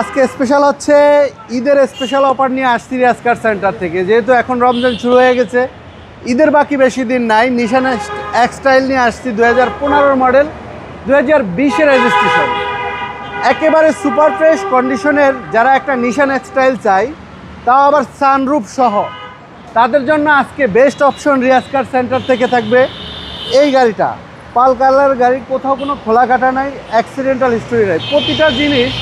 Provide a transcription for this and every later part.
আজকে স্পেশাল হচ্ছে ঈদের স্পেশাল অফার নিয়ে আসছি রিয়াজ কার সেন্টার থেকে। যেহেতু এখন রমজান শুরু হয়ে গেছে, ঈদের বাকি বেশি দিন নাই। নিশান এক্সটাইল নিয়ে আসছি 2015 মডেল, 2020-এর রেজিস্ট্রেশন, একেবারে সুপার ফ্রেশ কন্ডিশনের। যারা একটা নিশান এক্সটাইল চাই, তাও আবার সানরুফ সহ, তাদের জন্য আজকে best option Riaz car centre থেকে থাকবে এই গাড়িটা। পাল কালার গাড়ি, কোথাও কোনো খোলা কাটা নাই, অ্যাক্সিডেন্টাল হিস্টোরি নাই, প্রতিটা জিনিস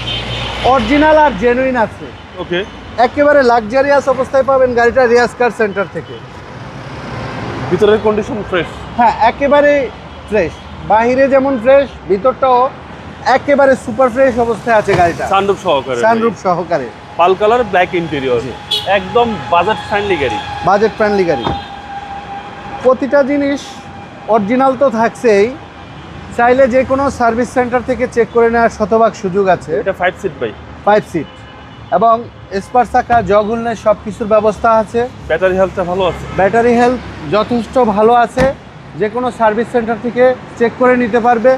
অরিজিনাল আর জেনুইন আছে। ওকে, একেবারে লাক্সারিয়াস অবস্থায় পাবেন গাড়িটা রিয়াজ কার সেন্টার থেকে। ভিতরের কন্ডিশন ফ্রেশ। হ্যাঁ, একেবারে ফ্রেশ, বাহিরে যেমন ফ্রেশ, ভিতরটাও একেবারে সুপার ফ্রেশ অবস্থায় আছে গাড়িটা, সানরুফ সহকারে। সানরুফ সহকারে, পাল কালার, ব্ল্যাক ইন্টেরিয়র, একদম বাজেট ফ্রেন্ডলি গাড়ি। বাজেট ফ্রেন্ডলি গাড়ি। প্রতিটা জিনিস অরিজিনাল তো থাকছেই, চাইলে যে কোনো সার্ভিস সেন্টার থেকে চেক করে নেওয়ার শতভাগ সুযোগ আছে। এটা 5 সিট ভাই, 5 সিট এবং স্পার চাকা, জগুলনের সব কিছুর ব্যবস্থা আছে। ব্যাটারি হেলথটা ভালো আছে। ব্যাটারি হেলথ যথেষ্ট ভালো আছে, যে কোনো সার্ভিস সেন্টার থেকে চেক করে নিতে পারবে।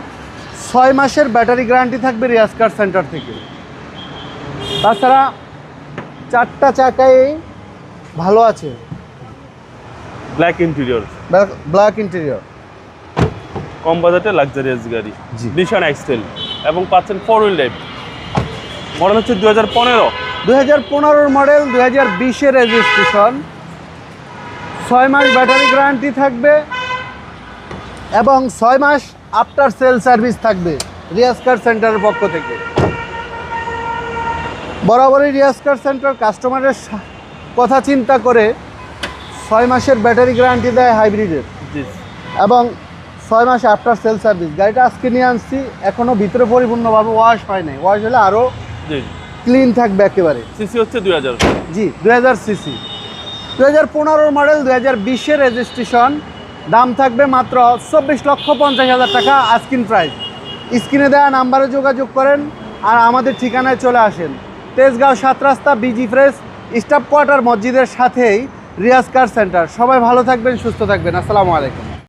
6 মাসের ব্যাটারি গ্যারান্টি থাকবে রিয়াজ কার সেন্টার থেকে। তাছাড়া 4টা চাকাই ভালো আছে, ব্ল্যাক ইন্টেরিয়র, ব্ল্যাক ইন্টেরিয়র। কম বাজেটে লাক্সারিয়াস গাড়ি, জি। নিশান এক্সটেল, এবং পাচ্ছেন 4 হুইল ড্রাইভ। মডেল হচ্ছে 2015। 2015 মডেল, 2020-এর রেজিস্ট্রেশন। 6 মাস ব্যাটারি গ্যারান্টি থাকবে এবং 6 মাস আফটার সেল সার্ভিস থাকবে রিয়াজ কার সেন্টারের পক্ষ থেকে। বরাবরই রিয়াজ কার সেন্টার কাস্টমারের কথা চিন্তা করে 6 মাসের ব্যাটারি গ্যারান্টি দেয় হাইব্রিডের, জি। এবং 6 মাস আফটার সেল সার্ভিস। গাড়িটা আজকে নিয়ে আসছি, এখনও ভিতরে পরিপূর্ণভাবে ওয়াশ হয় নাই। ওয়াশ হলে আরও জি, ক্লিন থাকবে একেবারে। সিসি হচ্ছে 2000। জি, 2000 সিসি, 2015 মডেল, 2020-এর রেজিস্ট্রেশন। দাম থাকবে মাত্র 24,50,000 টাকা আস্কিং প্রাইস। স্ক্রিনে দেওয়া নাম্বারে যোগাযোগ করেন আর আমাদের ঠিকানায় চলে আসেন। তেজগাঁও 7 রাস্তা, বিজি ফ্রেশ, স্টাফ কোয়ার্টার মসজিদের সাথেই রিয়াজ কার সেন্টার। সবাই ভালো থাকবেন, সুস্থ থাকবেন। আসসালামু আলাইকুম।